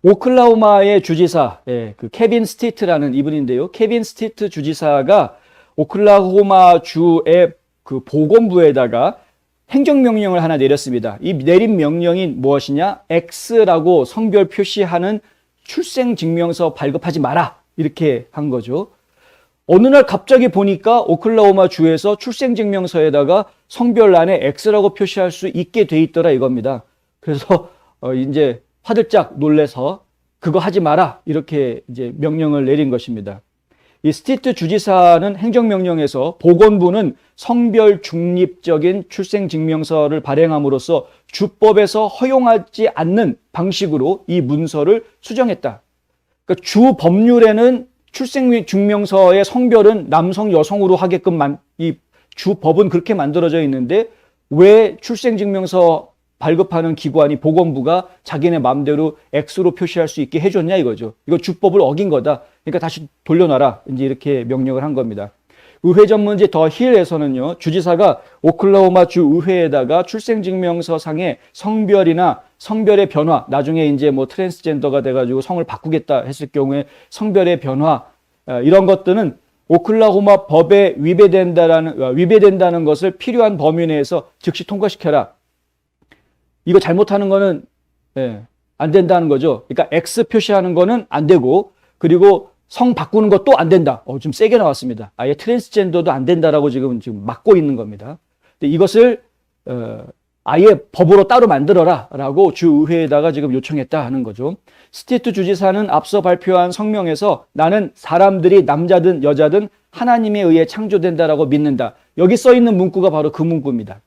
오클라호마의 주지사, 그 케빈 스티트라는 이분인데요. 케빈 스티트 주지사가 오클라호마 주의 그 보건부에다가 행정명령을 하나 내렸습니다. 이 내린 명령이 무엇이냐? X라고 성별 표시하는 출생증명서 발급하지 마라. 이렇게 한 거죠. 어느 날 갑자기 보니까 오클라호마 주에서 출생증명서에다가 성별란에 X라고 표시할 수 있게 돼 있더라 이겁니다. 그래서 이제 화들짝 놀래서 그거 하지 마라 이렇게 이제 명령을 내린 것입니다. 이 스티트 주지사는 행정명령에서 보건부는 성별 중립적인 출생증명서를 발행함으로써 주법에서 허용하지 않는 방식으로 이 문서를 수정했다. 그러니까 주 법률에는 출생증명서의 성별은 남성, 여성으로 하게끔 이 주법은 그렇게 만들어져 있는데 왜 출생증명서 발급하는 기관이 보건부가 자기네 마음대로 X로 표시할 수 있게 해줬냐 이거죠. 이거 주법을 어긴 거다. 그러니까 다시 돌려놔라. 이제 이렇게 명령을 한 겁니다. 의회 전문지 더 힐에서는요, 주지사가 오클라호마 주 의회에다가 출생증명서 상의 성별이나 성별의 변화, 나중에 이제 뭐 트랜스젠더가 돼가지고 성을 바꾸겠다 했을 경우에 성별의 변화, 이런 것들은 오클라호마 법에 위배된다는 것을 필요한 범위 내에서 즉시 통과시켜라. 이거 잘못하는 거는 안 된다는 거죠. 그러니까 X 표시하는 거는 안 되고, 그리고 성 바꾸는 것도 안 된다. 좀 세게 나왔습니다. 아예 트랜스젠더도 안 된다라고 지금 막고 있는 겁니다. 근데 이것을 아예 법으로 따로 만들어라라고 주의회에다가 지금 요청했다 하는 거죠. 스티트 주지사는 앞서 발표한 성명에서 나는 사람들이 남자든 여자든 하나님에 의해 창조된다라고 믿는다. 여기 써 있는 문구가 바로 그 문구입니다.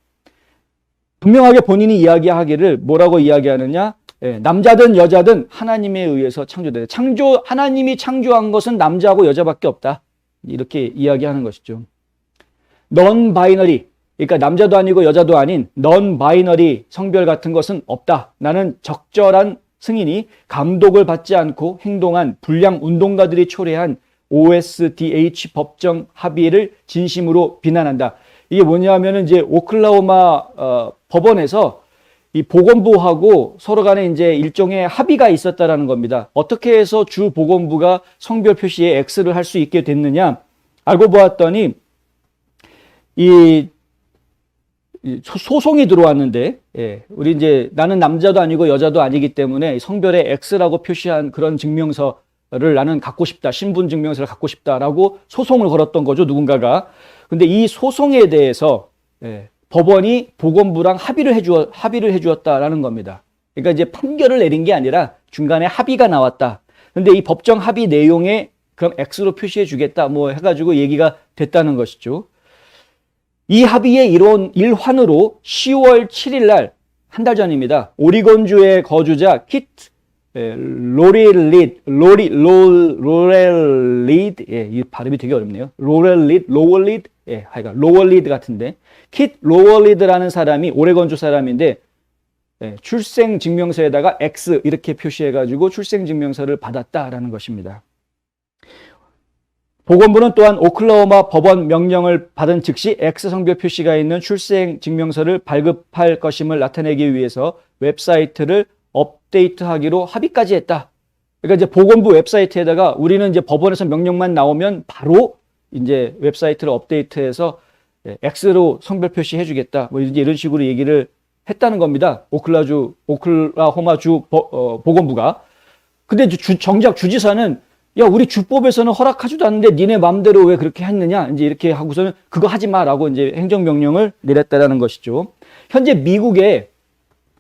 분명하게 본인이 이야기하기를 뭐라고 이야기하느냐? 남자든 여자든 하나님에 의해서 창조된다. 하나님이 창조한 것은 남자하고 여자밖에 없다. 이렇게 이야기하는 것이죠. non-binary, 그러니까 남자도 아니고 여자도 아닌 non-binary 성별 같은 것은 없다. 나는 적절한 승인이 감독을 받지 않고 행동한 불량 운동가들이 초래한 OSDH 법정 합의를 진심으로 비난한다. 이게 뭐냐면은 이제 오클라호마 법원에서 이 보건부하고 서로 간에 이제 일종의 합의가 있었다라는 겁니다. 어떻게 해서 주 보건부가 성별 표시에 X를 할 수 있게 됐느냐? 알고 보았더니 이 소송이 들어왔는데, 우리 이제 나는 남자도 아니고 여자도 아니기 때문에 성별에 X라고 표시한 그런 증명서를 나는 갖고 싶다. 신분 증명서를 갖고 싶다라고 소송을 걸었던 거죠, 누군가가. 근데 이 소송에 대해서 법원이 보건부랑 합의를 해주었다라는 겁니다. 그러니까 이제 판결을 내린 게 아니라 중간에 합의가 나왔다. 근데 이 법정 합의 내용에 그럼 X로 표시해 주겠다 뭐 해가지고 얘기가 됐다는 것이죠. 이 합의의 일환으로 10월 7일 날, 한 달 전입니다. 오리곤주의 거주자 키트 로렐 리드, 이 발음이 되게 어렵네요. 로렐 리드, 하여간 로월 리드 같은데, 킷 로월 리드라는 사람이 오레곤주 사람인데, 출생증명서에다가 X 이렇게 표시해가지고 출생증명서를 받았다라는 것입니다. 보건부는 또한 오클라호마 법원 명령을 받은 즉시 X 성별 표시가 있는 출생증명서를 발급할 것임을 나타내기 위해서 웹사이트를 업데이트하기로 합의까지 했다. 그러니까 이제 보건부 웹사이트에다가 우리는 이제 법원에서 명령만 나오면 바로 이제 웹사이트를 업데이트해서 X로 성별 표시해 주겠다. 뭐 이제 이런 식으로 얘기를 했다는 겁니다. 오클라호마주 보건부가. 근데 정작 주지사는 야, 우리 주법에서는 허락하지도 않는데 니네 맘대로 왜 그렇게 했느냐? 이제 이렇게 하고서는 그거 하지 마라고 이제 행정명령을 내렸다라는 것이죠. 현재 미국의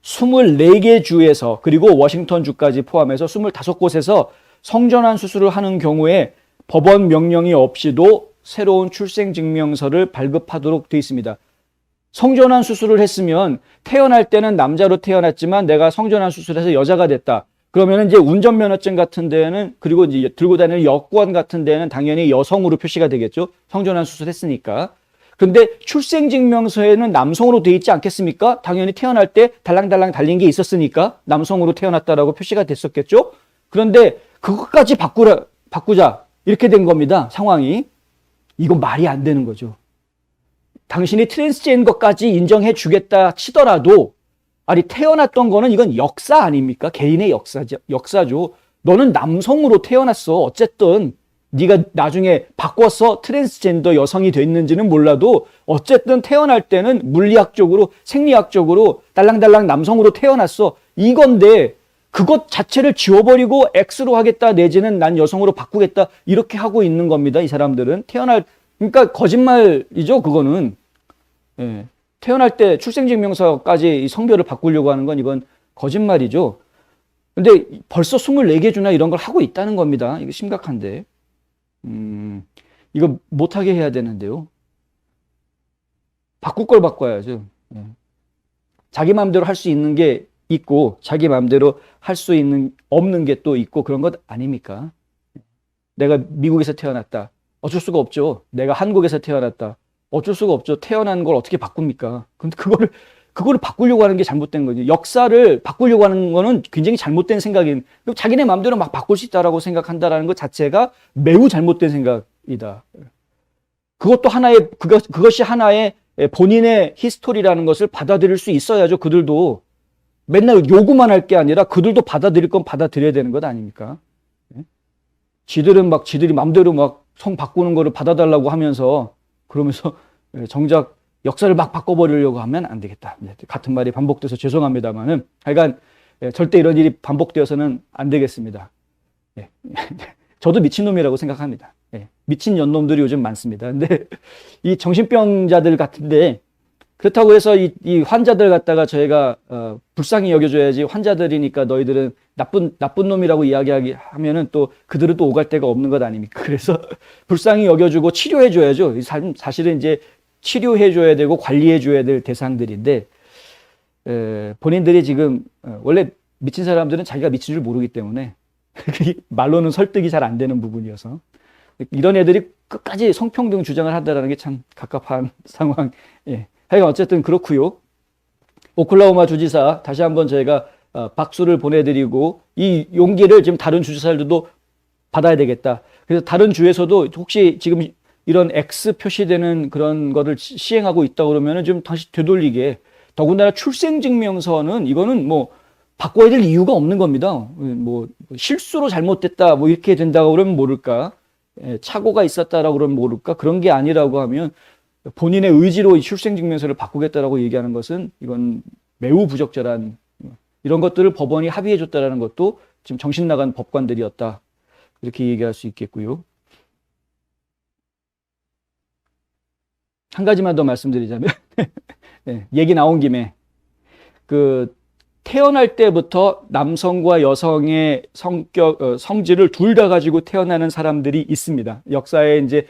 24개 주에서 그리고 워싱턴 주까지 포함해서 25곳에서 성전환 수술을 하는 경우에 법원 명령이 없이도 새로운 출생증명서를 발급하도록 되어 있습니다. 성전환 수술을 했으면 태어날 때는 남자로 태어났지만 내가 성전환 수술해서 여자가 됐다. 그러면 이제 운전면허증 같은 데는, 그리고 이제 들고 다니는 여권 같은 데는 당연히 여성으로 표시가 되겠죠. 성전환 수술했으니까. 근데 출생증명서에는 남성으로 되어 있지 않겠습니까? 당연히 태어날 때 달랑달랑 달린 게 있었으니까 남성으로 태어났다라고 표시가 됐었겠죠. 그런데 그것까지 바꾸자 이렇게 된 겁니다. 상황이. 이건 말이 안 되는 거죠. 당신이 트랜스젠더까지 인정해 주겠다 치더라도 아니, 태어났던 거는 이건 역사 아닙니까? 개인의 역사죠. 너는 남성으로 태어났어. 어쨌든 네가 나중에 바꿔서 트랜스젠더 여성이 됐는지는 몰라도 어쨌든 태어날 때는 물리학적으로, 생리학적으로 딸랑딸랑 남성으로 태어났어. 이건데 그것 자체를 지워버리고 X로 하겠다 내지는 난 여성으로 바꾸겠다 이렇게 하고 있는 겁니다. 이 사람들은 그러니까 거짓말이죠. 그거는. 예. 태어날 때 출생증명서까지 성별을 바꾸려고 하는 건 이건 거짓말이죠. 근데 벌써 24개 주나 이런 걸 하고 있다는 겁니다. 이거 심각한데. 이거 못하게 해야 되는데요. 바꿀 걸 바꿔야죠. 예. 자기 마음대로 할 수 있는 게 있고 자기 마음대로 할 수 없는 게 또 있고 그런 것 아닙니까? 내가 미국에서 태어났다. 어쩔 수가 없죠. 내가 한국에서 태어났다. 어쩔 수가 없죠. 태어난 걸 어떻게 바꿉니까? 근데 그거를 바꾸려고 하는 게 잘못된 거죠. 역사를 바꾸려고 하는 거는 굉장히 잘못된 생각인, 자기네 마음대로 막 바꿀 수 있다라고 생각한다라는 것 자체가 매우 잘못된 생각이다. 그것이 하나의 본인의 히스토리라는 것을 받아들일 수 있어야죠. 그들도 맨날 요구만 할 게 아니라 그들도 받아들일 건 받아들여야 되는 것 아닙니까? 지들이 마음대로 막 성 바꾸는 거를 받아달라고 하면서 그러면서 정작 역사를 막 바꿔버리려고 하면 안 되겠다. 같은 말이 반복돼서 죄송합니다만은 하여간 절대 이런 일이 반복되어서는 안 되겠습니다. 저도 미친놈이라고 생각합니다. 미친 년놈들이 요즘 많습니다. 근데 이 정신병자들 같은데 그렇다고 해서 이 환자들 갖다가 저희가 불쌍히 여겨줘야지, 환자들이니까 너희들은 나쁜 놈이라고 이야기하면은 또 그들은 또 오갈 데가 없는 것 아닙니까? 그래서 불쌍히 여겨주고 치료해줘야죠. 사실은 이제 치료해줘야 되고 관리해줘야 될 대상들인데 본인들이 지금 원래 미친 사람들은 자기가 미친 줄 모르기 때문에 말로는 설득이 잘 안 되는 부분이어서 이런 애들이 끝까지 성평등 주장을 한다는 게 참 갑갑한 상황. 하여간 어쨌든 그렇고요. 오클라호마 주지사 다시 한번 저희가 박수를 보내드리고 이 용기를 지금 다른 주지사들도 받아야 되겠다. 그래서 다른 주에서도 혹시 지금 이런 X 표시되는 그런 거를 시행하고 있다 그러면은 좀 다시 되돌리게, 더군다나 출생증명서는 이거는 뭐 바꿔야 될 이유가 없는 겁니다. 뭐 실수로 잘못됐다 뭐 이렇게 된다고 그러면 모를까, 착오가 있었다라고 그러면 모를까, 그런 게 아니라고 하면 본인의 의지로 이 출생증명서를 바꾸겠다라고 얘기하는 것은 이건 매우 부적절한, 이런 것들을 법원이 합의해줬다라는 것도 지금 정신 나간 법관들이었다, 이렇게 얘기할 수 있겠고요. 한 가지만 더 말씀드리자면 얘기 나온 김에 태어날 때부터 남성과 여성의 성질을 둘 다 가지고 태어나는 사람들이 있습니다. 역사에 이제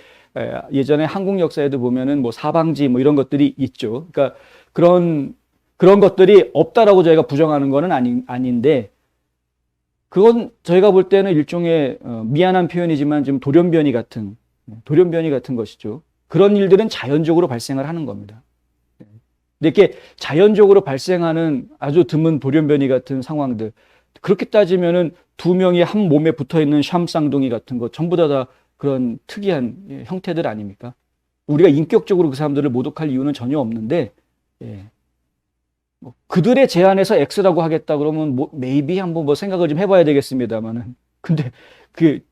예전에 한국 역사에도 보면은 뭐 사방지 뭐 이런 것들이 있죠. 그러니까 그런 것들이 없다라고 저희가 부정하는 거는 아닌데, 그건 저희가 볼 때는 일종의 미안한 표현이지만 좀 돌연변이 같은 것이죠. 그런 일들은 자연적으로 발생을 하는 겁니다. 근데 이렇게 자연적으로 발생하는 아주 드문 돌연변이 같은 상황들, 그렇게 따지면은 두 명이 한 몸에 붙어 있는 샴쌍둥이 같은 거 전부 다 그런 특이한 형태들 아닙니까? 우리가 인격적으로 그 사람들을 모독할 이유는 전혀 없는데, 뭐 그들의 제안에서 X라고 하겠다 그러면 뭐 maybe 한번 뭐 생각을 좀 해봐야 되겠습니다만은, 근데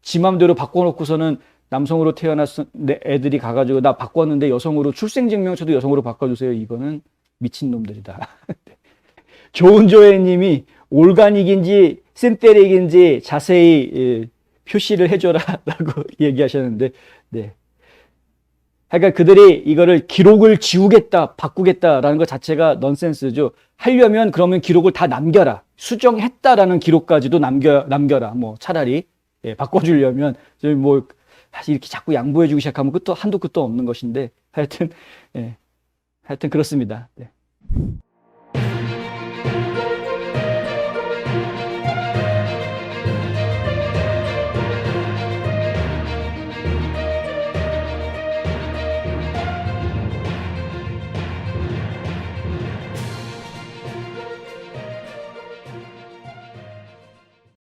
지 맘대로 바꿔놓고서는 남성으로 태어났던 애들이 가가지고 나 바꿨는데 여성으로, 출생증명서도 여성으로 바꿔주세요. 이거는 미친놈들이다. 조은조회님이 올가닉인지 신테릭인지 자세히 표시를 해줘라라고 얘기하셨는데, 그러니까 그들이 이거를 기록을 지우겠다, 바꾸겠다라는 것 자체가 넌센스죠. 하려면 그러면 기록을 다 남겨라. 수정했다라는 기록까지도 남겨라. 뭐 차라리 바꿔주려면 뭐 이렇게 자꾸 양보해주기 시작하면 한도 끝도 없는 것인데, 하여튼 그렇습니다.